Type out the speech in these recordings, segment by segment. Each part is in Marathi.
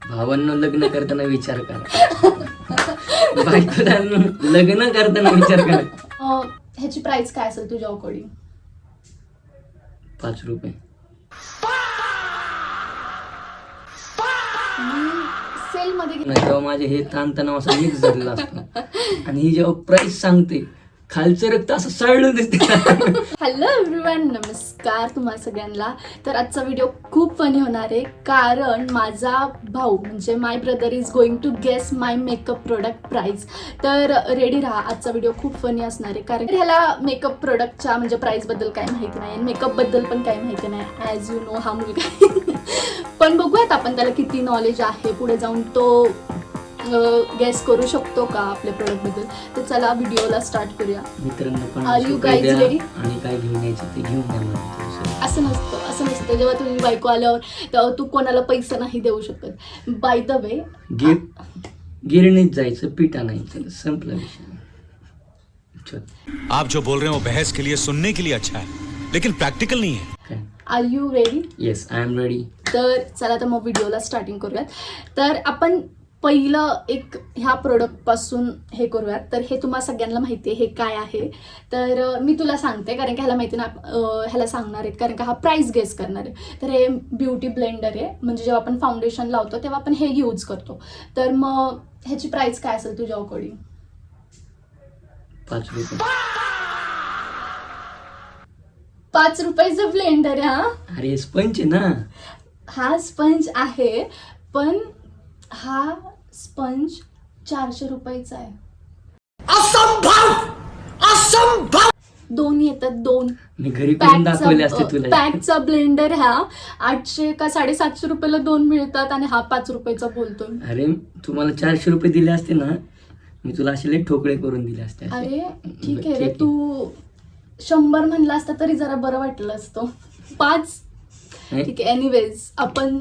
भावांनो लग्न करताना विचार करा. बायकोला लग्न करताना विचार करा. ह्याची प्राइस काय असेल तुझ्या अकॉर्डिंग? 5 रुपये. सेल मध्ये नाही तेव्हा माझे हे ताणतणाव असं मिक्स झालेला असतो आणि ही जेव्हा प्राइस सांगते खालचं रक्त असं सळलं दिसते. हॅलो एव्हरीवन, नमस्कार तुम्हाला सगळ्यांना. तर आजचा व्हिडिओ खूप फनी होणार आहे कारण माझा भाऊ म्हणजे my brother is going to guess my makeup product price. तर रेडी राहा, आजचा व्हिडिओ खूप फनी असणार आहे कारण ह्याला मेकअप प्रोडक्टच्या म्हणजे प्राइसबद्दल काही माहिती नाही आणि मेकअपबद्दल पण काही माहिती नाही. ॲज यू नो हा मुलगा. पण बघूयात आपण त्याला किती नॉलेज आहे, पुढे जाऊन तो गेस करू शकतो का आपल्या प्रोडक्ट बद्दल. तर चला व्हिडिओला स्टार्ट करूया. मित्रांनो पण Are you guys ready? आणि काय घेऊन यायचं ते घेऊन द्या मला. असं नसतं जेव्हा तुझी बायको आल्यावर तेव्हा तू कोणाला पैसा नाही देऊ शकत. बाय द वे गिरणीत जायचं पीठ आणायचं, संपला विषय. चल. आप जो बोल रहे हो बहस के लिए सुनने के लिए अच्छा है लेकिन प्रैक्टिकल नहीं है. काय? Are you ready? Yes I am ready. तर चला तर मग व्हिडिओला स्टार्टिंग करूयात. तर आपण पहिलं एक ह्या प्रोडक्टपासून हे करूयात. तर हे तुम्हाला सगळ्यांना माहिती आहे हे काय आहे. तर मी तुला सांगते कारण की ह्याला माहिती ना, ह्याला सांगणार आहेत कारण का हा प्राइस गेस करणार आहे. तर हे ब्युटी ब्लेंडर आहे, म्हणजे जेव्हा आपण फाउंडेशन लावतो तेव्हा आपण हे यूज करतो. तर मग ह्याची प्राइस काय असेल तुझ्या अकॉर्डिंग? 5 रुपये. 5 रुपयाचं ब्लेंडर आहे हा. अरे स्पंज आहे ना. हा स्पंज आहे पण हा स्पंज 400 रुपयाचा आहे. असंभव. दोन येतात, दोन. मी घरी करून दाखवले असते तुला. पॅकचा ब्लेंडर हा 800 का 750 रुपयाला 2 मिळतात आणि हा 5 रुपयाचा बोलतोय. अरे तुम्हाला 400 रुपये दिले असते ना, मी तुला असे लई ठोकळे करून दिले असते. अरे ठीक आहे रे, तू 100 म्हणला असता तरी जरा बरं वाटलं असतं. 5 ठीक आहे. एनिवेज आपण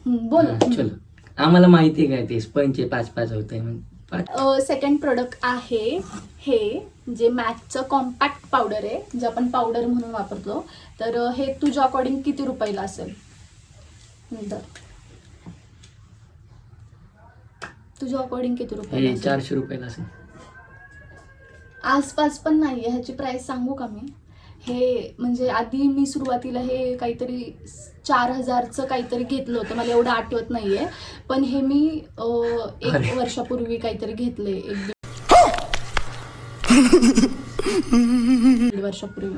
बोल. चल, आम्हाला माहिती आहे काय ते स्पंजचे 5 होत आहे. सेकंड प्रोडक्ट आहे हे जे मॅकचं कॉम्पॅक्ट पावडर आहे, जे आपण पावडर म्हणून वापरतो. तर हे तुझ्या अकॉर्डिंग किती रुपयाला असेल? तुझ्या अकॉर्डिंग किती रुपयाला? 400 रुपयाला असेल. आसपास पण नाहीये. ह्याची प्राइस सांगू का मी? हे म्हणजे आधी मी सुरुवातीला हे काहीतरी 4000चं काहीतरी घेतलं होतं, मला एवढं आठवत नाहीये. पण हे मी 1 वर्षापूर्वी काहीतरी घेतले, 1.5 वर्षापूर्वी.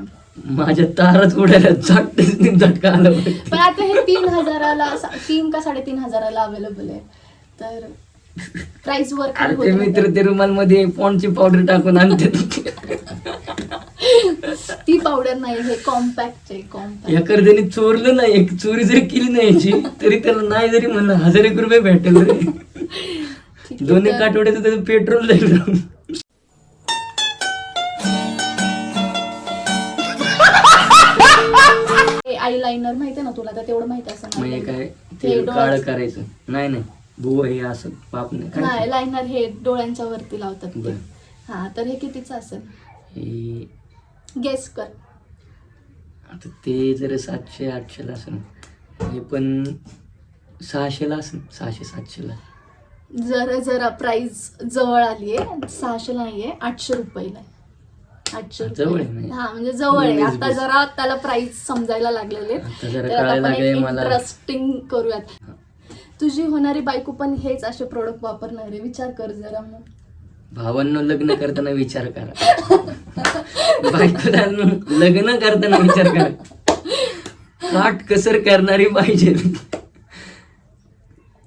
माझ्या तारच उडायला झटका आला. पण आता हे 3000ला 3 का 3500ला अवेलेबल आहे. तर प्राइस वर खाली ते मित्र ते रुमाल मध्ये पॉन्डची पावडर टाकून आणते. ती पावडर नाही, हे कॉम्पॅक्ट आहे. कॉम्पॅक्ट या कर्जाने चोरलं नाही, एक चोरी जरी केली नाही याची तरी त्याला नाही जरी म्हणलं 1000 रुपये भेटेल रे. 2 आठवड्याचं त्याचं पेट्रोल जाईल. आय लाइनर माहिती आहे ना तुला, तर तेवढं माहिती असं म्हणजे काय ते काळ करायचं नाही बुवा हे असं पाप नाही. लाइनर हे डोळ्यांच्या वरती लावतात ते. हा, तर हे कितीचं असेल हे गेस कर. आता ते जर 700-800 ला असेल, हे पण 600 ला असेल. 600-700 ला. जरा प्राइस जवळ आलीये. 600 नाहीये, 800 रुपयाला आहे. 800 जवळ आहे. हा म्हणजे जवळ आहे. आता जरा त्याला प्राइस समजायला लागलेले. तर आपण इंटरेस्टिंग करूयात. तुझी होणारी बायको पण हेच असे प्रोडक्ट वापरणार आहे, विचार कर जरा. मग भावांनो लग्न करताना विचार करा. बायकोला लग्न करताना विचार करा. काट कसर करणारी पाहिजे.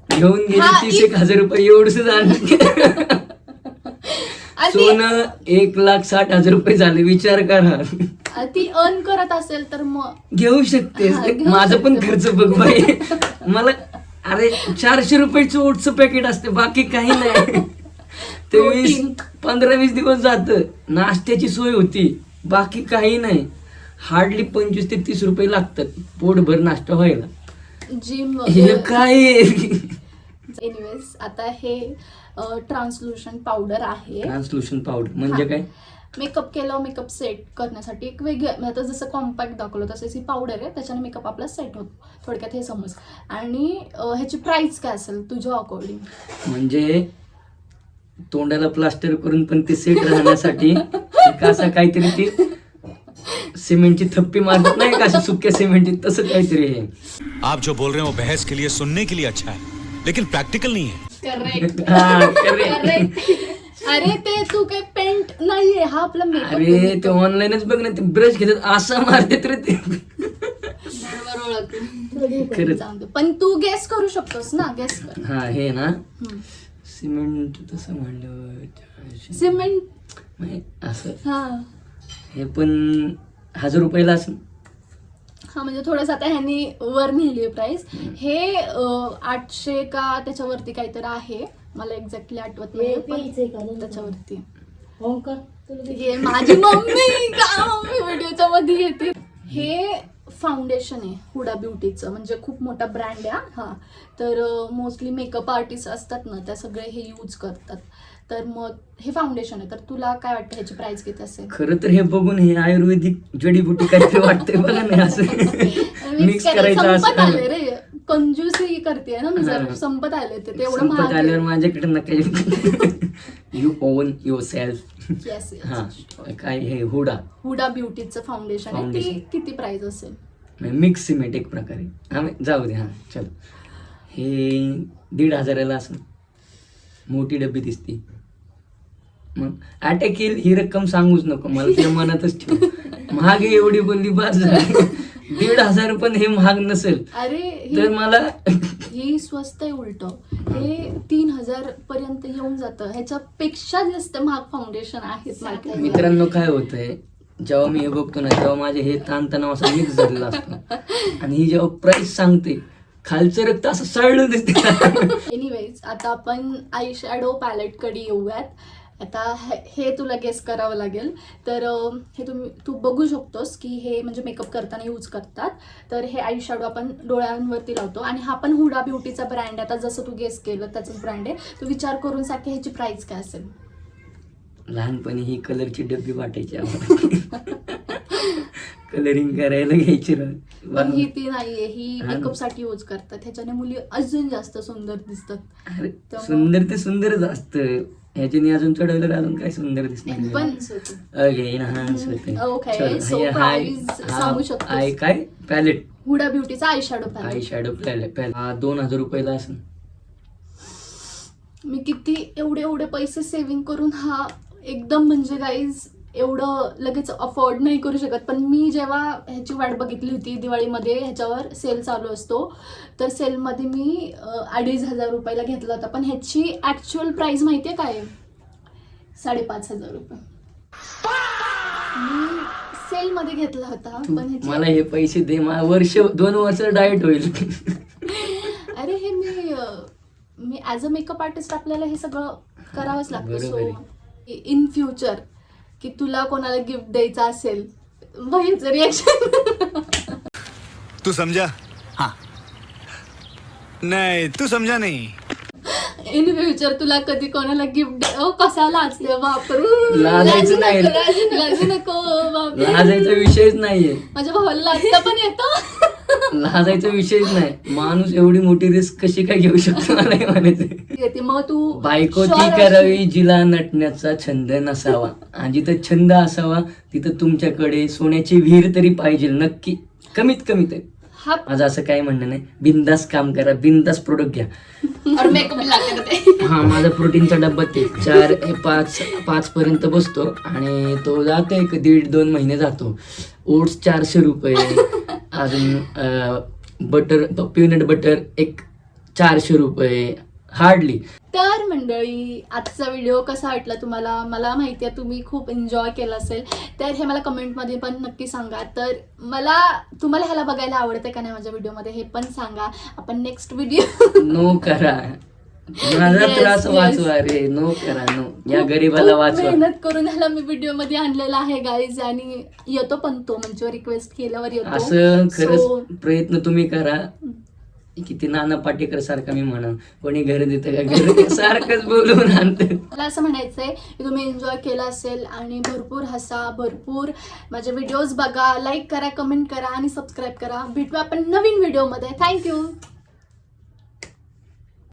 घेऊन गेली 30,000 रुपये एवढंच झालं. सोनं 1,60,000 रुपये झाले. विचार करा. ती अर्न करत असेल तर मग घेऊ शकते. माझा पण खर्च बघ बाई. मला अरे 400 रुपयाचं ओटचं पॅकेट असते, बाकी काही नाही. ते 15-20 दिवस जात. नाश्त्याची सोय होती, बाकी काही नाही. हार्डली 25 ते 30 रुपये लागतात पोटभर नाश्ता व्हायला. जिम हे काय? एनिवेज आता हे ट्रान्सल्युशन पावडर आहे. ट्रान्सल्युशन पावडर म्हणजे काय? मेकअप केलं, मेकअप सेट करण्यासाठी एक वेगळं, आता जसं कॉम्पॅक्ट दाखवलं तसंच ही पावडर आहे, त्याच्याने मेकअप आपला सेट होतो. थोडक्यात हे समज. आणि ह्याची प्राइस काय असेल तुझ्या अकॉर्डिंग? म्हणजे तोंडाला प्लास्टर करून पण ते सेट राहण्यासाठी एक असं काहीतरी ते सिमेंटची थप्पी मारत नाही का, अशी सुक्या सिमेंटची, तसं काहीतरी आहे. आप जो बोल रहे हो बहस के लिए सुनने के लिए अच्छा है लेकिन प्रैक्टिकल नहीं है. करेक्ट. हा, correct. अरे ते तू काय पेंट नाहीये, हा आपला अरे ते ऑनलाईनच बघ ना, ते ब्रश घेतात असं मारते तर ते खरंच. पण तू गेस करू शकतोस ना, गेस कर. हा हे ना सिमेंट तसं म्हणलं सिमेंट नाही, असं हा हे पण 1000 रुपयाला असं. हा म्हणजे थोडंसं आता ह्यांनी वर नेली प्राइस. हे 800 का त्याच्यावरती काहीतरी आहे, मला एक्झॅक्टली आठवत नाही पण त्याच्यावरती. हे माझी मम्मी का मम्मी व्हिडिओच्या मध्ये येते. हे फाउंडेशन आहे हुडा ब्युटीचं, म्हणजे खूप मोठा ब्रँड आहे हा. तर मोस्टली मेकअप आर्टिस्ट असतात ना, त्या सगळे हे यूज करतात. तर मग हे फाउंडेशन आहे. तर तुला काय वाटतं ह्याची प्राइस किती असेल? खरं तर हे बघून हे आयुर्वेदिक जडीबुटी काहीतरी वाटतंय बघा नाही, असं मिक्स करायचं संपत आले असं. रे, कंजूसी करते ना मी जरा. संपत आले ते एवढं संपत महाग आल्यावर माझ्याकडे नका. You on your self. Yes, yes. हा काय हे हुडा ब्युटीचं फाउंडेशन आहे. ते किती प्राइस असेल? मिक्स सिमेंट एक प्रकारे. हा जाऊ दे, हा चल. हे 1,500ला असं मोठी डब्बी दिसते. मग अटॅक येईल ही रक्कम सांगूच नको मला, तुझ्या मनातच ठेव. महाग आहे एवढी बोलली बास झाली. 1,500 पण हे महाग नसेल अरे तर मला ही स्वस्त आहे. उलट हे 3,000 पर्यंत येऊन जातं. ह्याच्यापेक्षा जास्त महाग फाउंडेशन आहेत मार्केट. मित्रांनो काय होतंय, जेव्हा मी हे बघतो ना तेव्हा माझे हे ताणतणाव असा मिक्स झालेला असतो. आणि ही जेव्हा प्राइस सांगते खालचं रक्त असं सळलं दिसते. एनिवेज आता आपण आय शॅडो पॅलेट कडे येऊयात. आता हे तुला गेस करावं लागेल. तर हे तू बघू शकतोस की हे म्हणजे मेकअप करताना यूज करतात. तर हे आय शॅडो आपण डोळ्यांवरती लावतो. आणि हा पण हुडा ब्युटीचा ब्रँड आहे. आता जसं तू गेस केलं त्याचाच ब्रँड आहे. तू विचार करून सांग की ह्याची प्राइस काय असेल? लहानपणी ही कलरची डब्बी वाटायची आम्हाला. कलरिंग करायला घ्यायची. पण ही ती नाहीये, ही मेकअप साठी यूज करतात. ह्याच्याने मुली अजून जास्त सुंदर दिसतात. अरे सुंदर ते सुंदरच असतं, ह्याच्याने अजून चढवलं अजून काय सुंदर दिसणार. पण Okay, so price सांगू शकतोस? हाय काय पॅलेट हुडा ब्युटीचा eye shadow eye palette. Shadow palette 2,000 रुपयाला असं. मी किती एवढे पैसे सेव्हिंग करून हा एकदम म्हणजे गाईज एवढं लगेच अफोर्ड नाही करू शकत. पण मी जेव्हा ह्याची वाट बघितली होती दिवाळीमध्ये, ह्याच्यावर सेल चालू असतो, तर सेलमध्ये मी 2,500 रुपयाला घेतला होता. पण ह्याची ॲक्च्युअल प्राइस माहिती आहे काय? 5,500 रुपये. मी सेलमध्ये घेतला होता. पण ह्याची मला हे पैसे दे, 2 वर्ष डाएट होईल. अरे हे मी ॲज अ मेकअप आर्टिस्ट आपल्याला हे सगळं करावंच लागतं. सो इन फ्युचर की तुला कोणाला गिफ्ट द्यायचा असेल, बघायचं रिएक्शन. तू समझा? हाँ. नहीं तू समझा नहीं. इन फ्युचर तुला कधी कोणाला गिफ्ट कसा लाजते बापरू. लाजायचं नाही. लाजू नको बापरे. लाजायचा विषयच नाहीये. माझ्या भावाला लाजता पण येतं. लाजायचा विषयच नाही. माणूस एवढी मोठी रिस्क कशी काय घेऊ शकतो मला हे म्हणायचं. येते मग तू बायको ती करावी जिला नटण्याचा छंद नसावा. आणि जिथं छंद असावा तिथं तुमच्याकडे सोन्याची विहीर तरी पाहिजे नक्की, कमीत कमी तरी. हा माझं असं काही म्हणणं नाही, बिंदास काम करा, बिंदास प्रोडक्ट घ्या. और मेकअप लागते. हा माझा प्रोटीनचा डब्बा ते 4-5 पर्यंत बसतो आणि तो जातो 1-1.5-2 महिने जातो. ओट्स 400 रुपये, अजून बटर पीनट बटर 400 रुपये हार्डली. तर मंडळी आजचा व्हिडिओ कसा वाटला तुम्हाला? मला माहिती आहे तुम्ही खूप एन्जॉय केला असेल. तर हे मला कमेंटमध्ये पण नक्की सांगा. तर तुम्हाला ह्याला बघायला आवडतं का नाही माझ्या व्हिडिओमध्ये हे पण सांगा. आपण नेक्स्ट व्हिडिओ नो करा, माझा त्रास वाचवा रे. नो करा, नो. या गरीबाला वाचवा. मेहनत करून ह्याला मी व्हिडिओ मध्ये आणलेला आहे गाईज. आणि येतो पण तो म्हणजे रिक्वेस्ट केल्यावर येतो. असं खरंच प्रयत्न तुम्ही करा. किती नाना पाटेकर सारखा मी म्हणा, कोणी घर देतं का घर सारखंच बोलून आणतं. मला असं म्हणायचंय की तुम्ही एन्जॉय केला असेल आणि भरपूर हसा, भरपूर माझे व्हिडिओज बघा, लाईक करा, कमेंट करा आणि सबस्क्राईब करा. भेटू आपण नवीन व्हिडिओमध्ये. थँक्यू.